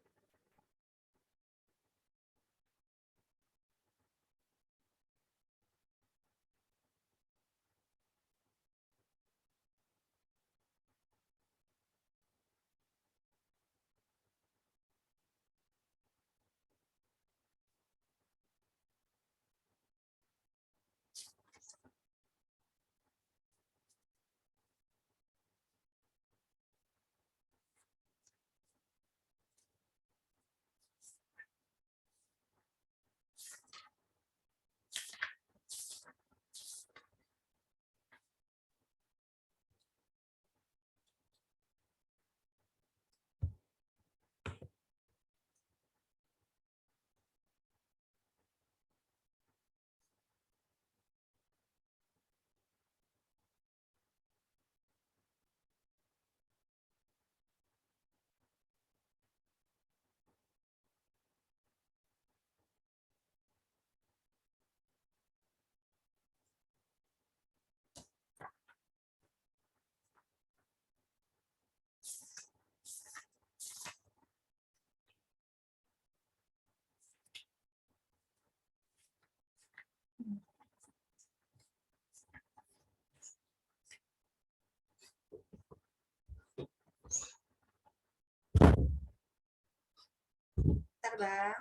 Bentar, Bang.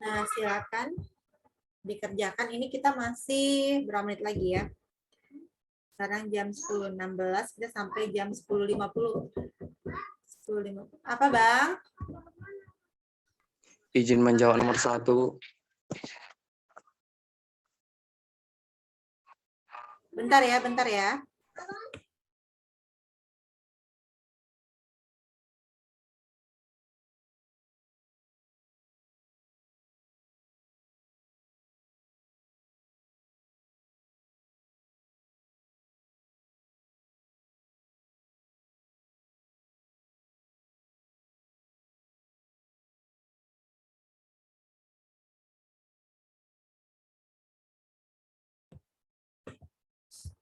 Nah, silakan dikerjakan. Ini kita masih berapa menit lagi ya? Sekarang jam 10.16, kita sampai jam 10.50. 10.50. Apa, Bang? Izin menjawab nomor 1. Bentar ya, bentar ya.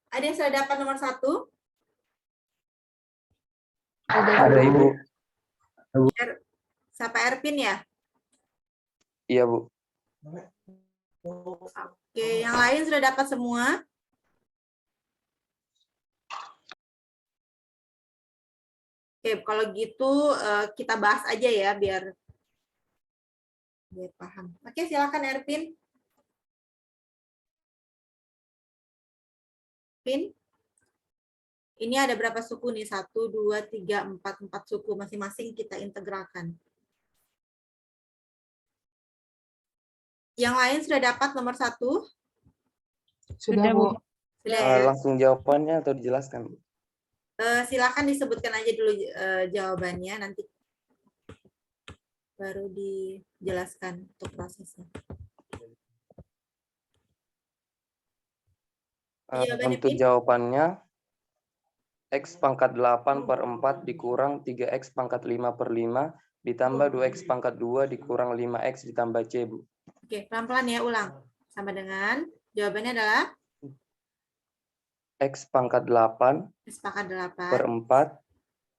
Ada yang sudah dapat nomor 1? Ada Ibu. Siapa, Erpin ya? Iya Bu. Oke, yang lain sudah dapat semua? Oke, kalau gitu kita bahas aja ya biar paham. Oke, silakan Erpin. Pin. Ini ada berapa suku nih? 1, 2, 3, 4, 4 suku. Masing-masing kita integralkan. Yang lain sudah dapat nomor 1? Sudah, Bu. Sudah ya? Langsung jawabannya atau dijelaskan? Silakan disebutkan aja dulu jawabannya, nanti baru dijelaskan untuk prosesnya. Untuk jawabannya, X pangkat 8 per 4 dikurang 3X pangkat 5 per 5 ditambah 2X pangkat 2 dikurang 5X ditambah C, Bu. Oke, pelan-pelan ya, ulang. Sama dengan, jawabannya adalah? X pangkat 8 X pangkat 8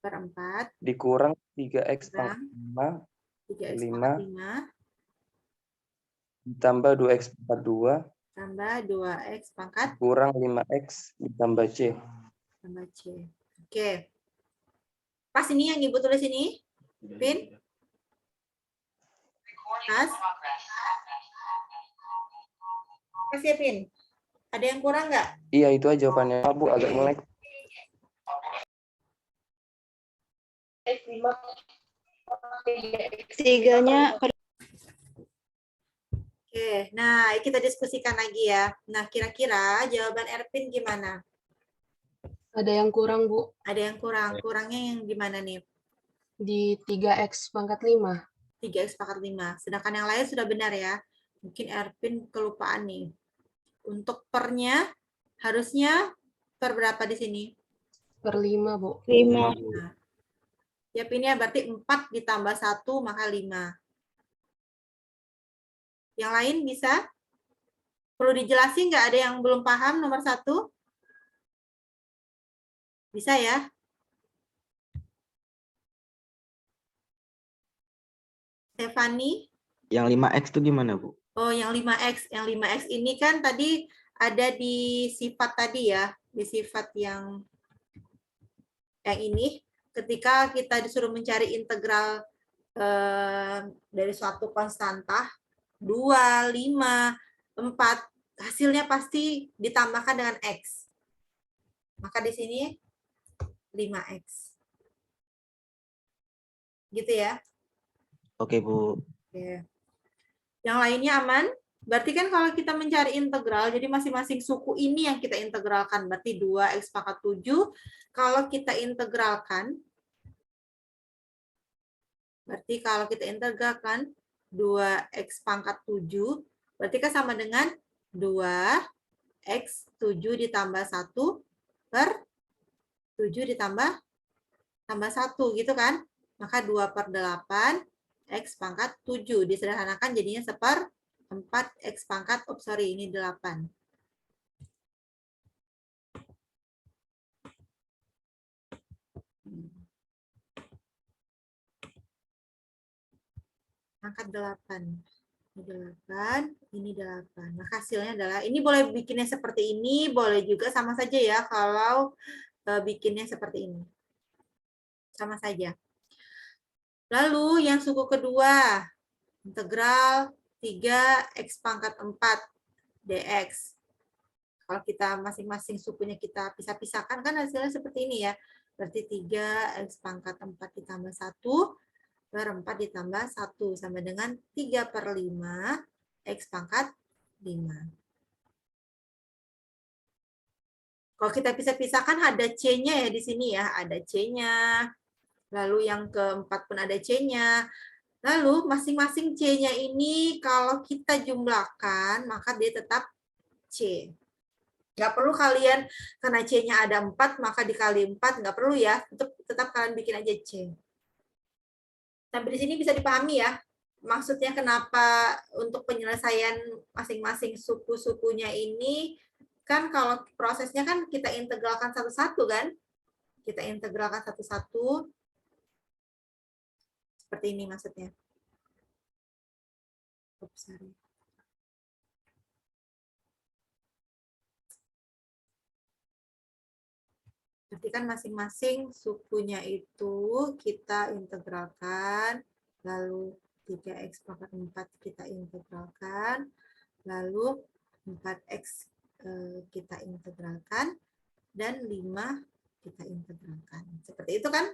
per 4 dikurang 3X pangkat 5 3X pangkat 5 ditambah 2X pangkat 2 tambah 2X pangkat kurang 5X ditambah C. Tambah C. Oke. Pas ini yang Ibu tulis ini? Pin? Pas? Pas ya, Pin? Ada yang kurang nggak? Iya, itu aja jawabannya. Bu, agak melek. Tiganya. Oke, nah kita diskusikan lagi ya. Nah, kira-kira jawaban Erpin gimana? Ada yang kurang, Bu. Ada yang kurang. Kurangnya yang gimana nih? Di 3X pangkat 5. 3X pangkat 5. Sedangkan yang lain sudah benar ya. Mungkin Erpin kelupaan nih. Untuk pernya harusnya per berapa di sini? Per 5, Bu. 5. Nah, ya Pin ya, berarti 4 ditambah 1 maka 5. Yang lain bisa? Perlu dijelasin nggak, ada yang belum paham nomor 1? Bisa ya? Stefani? Yang 5X itu gimana, Bu? Oh, yang 5X. Yang 5X ini kan tadi ada di sifat tadi ya. Di sifat yang ini. Ketika kita disuruh mencari integral dari suatu konstanta, 2, 5, 4, hasilnya pasti ditambahkan dengan X. Maka di sini 5X. Gitu ya? Oke, Bu. Oke. Yang lainnya aman? Berarti kan kalau kita mencari integral, jadi masing-masing suku ini yang kita integralkan. Berarti 2X pangkat 7. Kalau kita integralkan, berarti kalau kita integralkan 2X pangkat 7, berarti kan sama dengan 2X 7 ditambah 1 per 7 ditambah 1, gitu kan? Maka 2 per 8, X pangkat 7. Disederhanakan jadinya 1/4X pangkat, ini 8. Angkat 8. Ini 8. Maka hasilnya adalah, ini boleh bikinnya seperti ini, boleh juga sama saja ya kalau bikinnya seperti ini. Sama saja. Lalu yang suku kedua, integral 3x pangkat 4 dx. Kalau kita masing-masing sukunya kita pisah-pisahkan kan hasilnya seperti ini ya. Berarti 3x pangkat 4 ditambah 1 per 4 ditambah 1 sama dengan 3/5 x pangkat 5. Kalau kita pisah-pisahkan ada C-nya ya di sini ya, ada C-nya. Lalu yang keempat pun ada C-nya. Lalu masing-masing C-nya ini kalau kita jumlahkan, maka dia tetap C. Nggak perlu kalian, karena C-nya ada 4, maka dikali 4, nggak perlu ya. Tetap kalian bikin aja C. Sampai di sini bisa dipahami ya. Maksudnya kenapa untuk penyelesaian masing-masing suku-sukunya ini, kan kalau prosesnya kan kita integralkan satu-satu kan. Kita integralkan satu-satu. Seperti ini maksudnya. Oops, sorry. Berarti kan masing-masing sukunya itu kita integralkan, lalu 3x pangkat 4 kita integralkan, lalu 4x kita integralkan, dan 5 kita integralkan. Seperti itu kan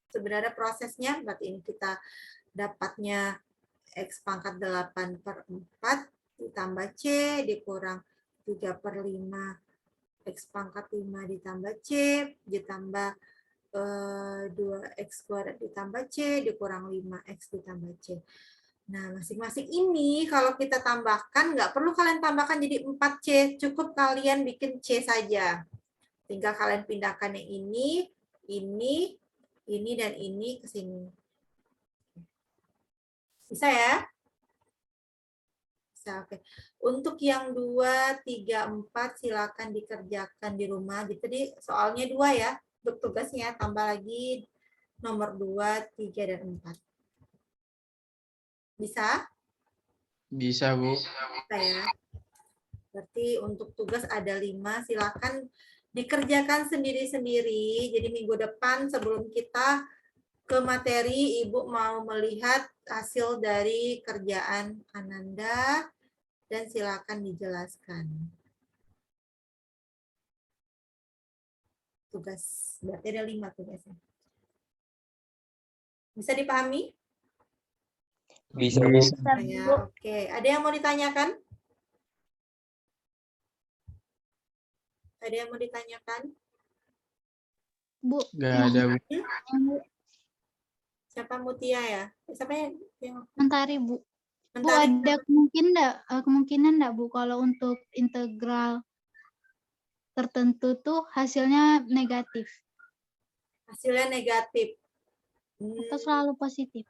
sebenarnya prosesnya. Berarti ini kita dapatnya x pangkat 8/4 ditambah c dikurang 3/5 x pangkat 5 ditambah c ditambah 2x kuadrat ditambah c dikurang 5x ditambah c. Nah, masing-masing ini kalau kita tambahkan, nggak perlu kalian tambahkan jadi 4c, cukup kalian bikin c saja. Tinggal kalian pindahkan yang ini, dan ini ke sini. Bisa ya? Bisa, oke. Untuk yang 2, 3, 4 silakan dikerjakan di rumah. Jadi soalnya 2 ya, untuk tugasnya tambah lagi nomor 2, 3, dan 4. Bisa? Bisa, Bu. Bisa ya. Berarti untuk tugas ada 5, silakan dikerjakan sendiri-sendiri. Jadi minggu depan sebelum kita ke materi, Ibu mau melihat hasil dari kerjaan Ananda dan silakan dijelaskan. Tugas, berarti ada 5 tugasnya. Bisa dipahami? Bisa, Bu. Ya, oke. Ada yang mau ditanyakan? Ada yang mau ditanyakan? Bu. Nggak ada, Bu. Siapa Mutia ya? Siapa yang? Mentari, Bu. Mentari. Bu, ada kemungkinan enggak, Bu, kalau untuk integral tertentu tuh hasilnya negatif? Hasilnya negatif. Atau selalu positif?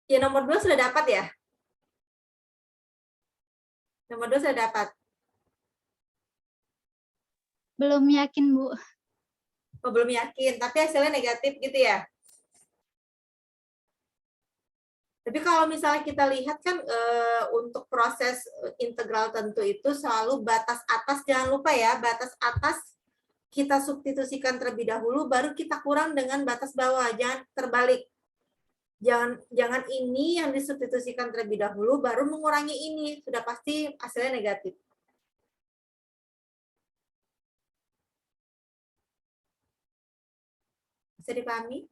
Ya, nomor 2 sudah dapat ya? Nomor 2 sudah dapat? Belum yakin, Bu. Oh, belum yakin, tapi hasilnya negatif gitu ya? Tapi kalau misalnya kita lihat kan untuk proses integral tentu itu selalu batas atas, jangan lupa ya, batas atas kita substitusikan terlebih dahulu, baru kita kurang dengan batas bawah, jangan terbalik. Jangan ini yang disubstitusikan terlebih dahulu, baru mengurangi ini, sudah pasti hasilnya negatif. Bisa dipahami?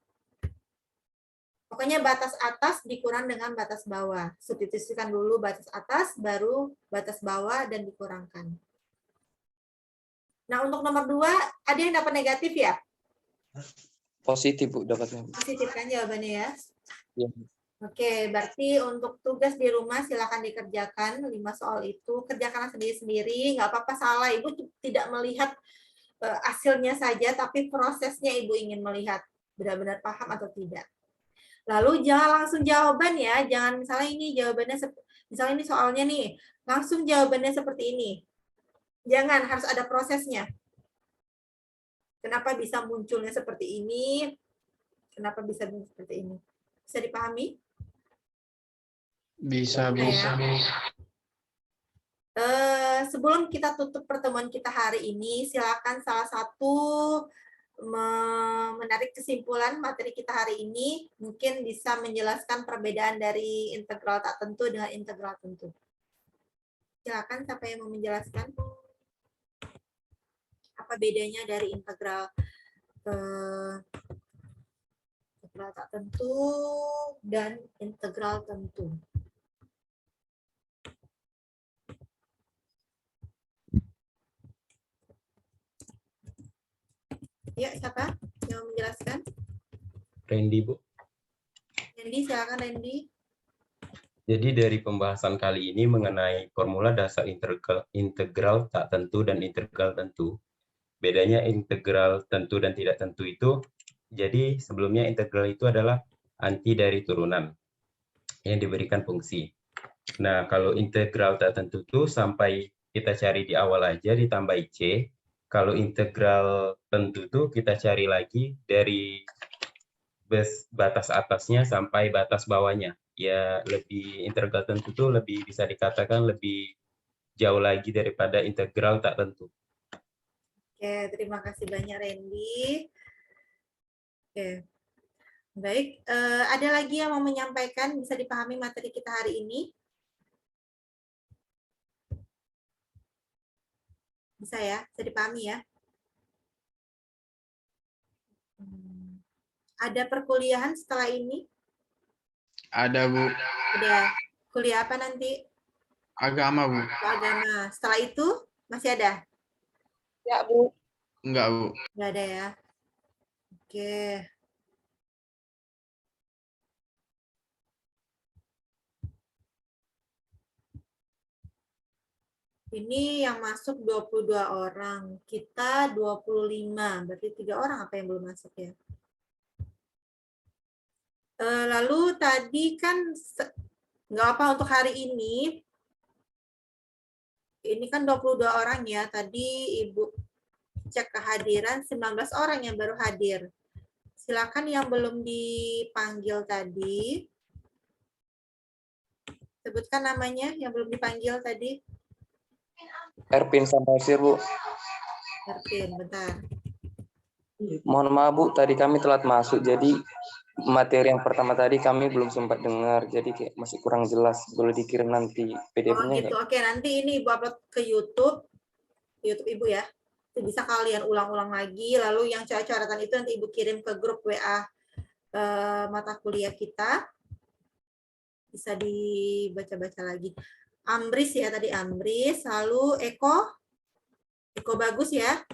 Pokoknya batas atas dikurang dengan batas bawah. Substitusikan dulu batas atas, baru batas bawah, dan dikurangkan. Nah, untuk nomor 2, ada yang dapat negatif ya? Positif, Bu, dapatnya. Positif kan jawabannya ya? Ya. Oke, berarti untuk tugas di rumah silakan dikerjakan 5 soal itu. Kerjakanlah sendiri-sendiri, nggak apa-apa salah. Ibu tidak melihat hasilnya saja, tapi prosesnya Ibu ingin melihat benar-benar paham atau tidak. Lalu jangan langsung jawaban ya, jangan misalnya ini jawabannya, misalnya ini soalnya nih, langsung jawabannya seperti ini. Jangan, harus ada prosesnya. Kenapa bisa munculnya seperti ini? Kenapa bisa seperti ini? Bisa dipahami? Bisa, Bu. Sebelum kita tutup pertemuan kita hari ini, silakan salah satu menarik kesimpulan materi kita hari ini, mungkin bisa menjelaskan perbedaan dari integral tak tentu dengan integral tentu. Silakan siapa yang mau menjelaskan apa bedanya dari integral tak tentu dan integral tentu. Ya, siapa yang mau menjelaskan? Randy, Bu. Randy, silakan Randy. Jadi dari pembahasan kali ini mengenai formula dasar integral tak tentu dan integral tentu. Bedanya integral tentu dan tidak tentu itu, jadi sebelumnya integral itu adalah anti dari turunan yang diberikan fungsi. Nah, kalau integral tak tentu itu sampai kita cari di awal aja ditambah IC. Kalau integral tentu itu kita cari lagi dari batas atasnya sampai batas bawahnya. Ya, lebih integral tentu itu lebih bisa dikatakan lebih jauh lagi daripada integral tak tentu. Oke, terima kasih banyak Randy. Oke. Baik, ada lagi yang mau menyampaikan, bisa dipahami materi kita hari ini? Bisa ya, bisa dipahami ya? Ada perkuliahan setelah ini? Ada, Bu. Ada. Kuliah apa nanti? Agama, Bu. Agama. Setelah itu masih ada? Ya, Bu. Enggak, Bu. Enggak ada ya. Oke. Ini yang masuk 22 orang. Kita 25. Berarti 3 orang apa yang belum masuk ya? Lalu tadi kan nggak apa untuk hari ini kan 22 orang ya. Tadi Ibu cek kehadiran 19 orang yang baru hadir. Silakan yang belum dipanggil tadi. Sebutkan namanya yang belum dipanggil tadi. Erpin Samosir, Bu. Erpin, bentar. Mohon maaf, Bu, tadi kami telat masuk, jadi materi yang pertama tadi kami belum sempat dengar, jadi kayak masih kurang jelas. Boleh dikirim nanti PDF-nya gitu. Oke, nanti ini Ibu upload ke YouTube Ibu ya. Bisa kalian ulang-ulang lagi, lalu yang coret-coretan itu nanti Ibu kirim ke grup WA mata kuliah kita. Bisa dibaca-baca lagi. Amris ya tadi Amris, lalu Eko bagus ya?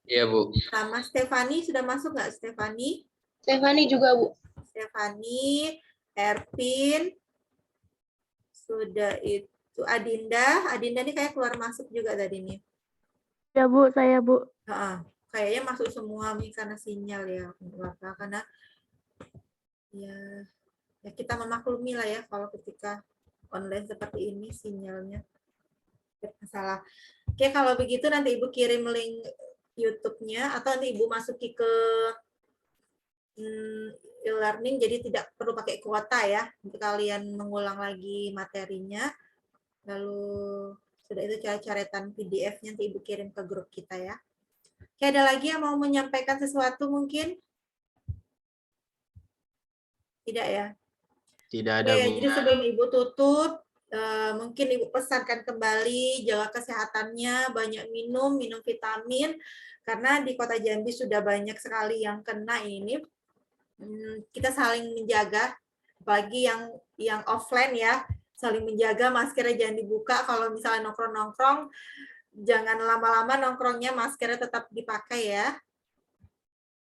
Iya, Bu. Sama Stefani sudah masuk nggak Stefani? Stefani juga, Bu. Stefani, Erpin, sudah itu Adinda. Adinda ini kayak keluar masuk juga tadi nih. Ya Bu, saya Bu. Kayaknya masuk semua nih karena sinyal ya, karena ya kita memaklumi lah ya kalau ketika online seperti ini sinyalnya masalah. Oke, kalau begitu nanti Ibu kirim link YouTube-nya atau nanti Ibu masuki ke e-learning, jadi tidak perlu pakai kuota ya untuk kalian mengulang lagi materinya. Lalu sudah itu coret-coretan PDF-nya nanti Ibu kirim ke grup kita ya. Oke, ada lagi yang mau menyampaikan sesuatu mungkin? Tidak ya? Tidak ada, Oke, Bu. jadi sebelum Ibu tutup, mungkin Ibu pesankan kembali, jaga kesehatannya, banyak minum vitamin, karena di Kota Jambi sudah banyak sekali yang kena ini. Kita saling menjaga, apalagi yang offline ya, saling menjaga, maskernya jangan dibuka, kalau misalnya nongkrong-nongkrong, jangan lama-lama nongkrongnya, maskernya tetap dipakai ya.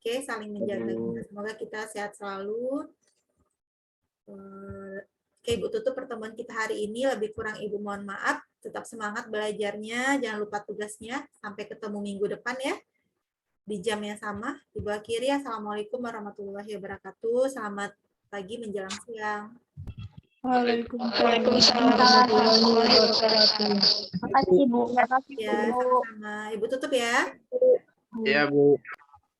Oke, saling menjaga. Semoga kita sehat selalu. Oke, Ibu tutup pertemuan kita hari ini. Lebih kurang Ibu mohon maaf. Tetap semangat belajarnya. Jangan lupa tugasnya. Sampai ketemu minggu depan ya. Di jam yang sama. Ibu akhiri. Assalamualaikum warahmatullahi wabarakatuh. Selamat pagi menjelang siang. Waalaikumsalam warahmatullahi wabarakatuh. Terima kasih, Bu. Ya, sama-sama. Ibu tutup ya. Iya, Bu.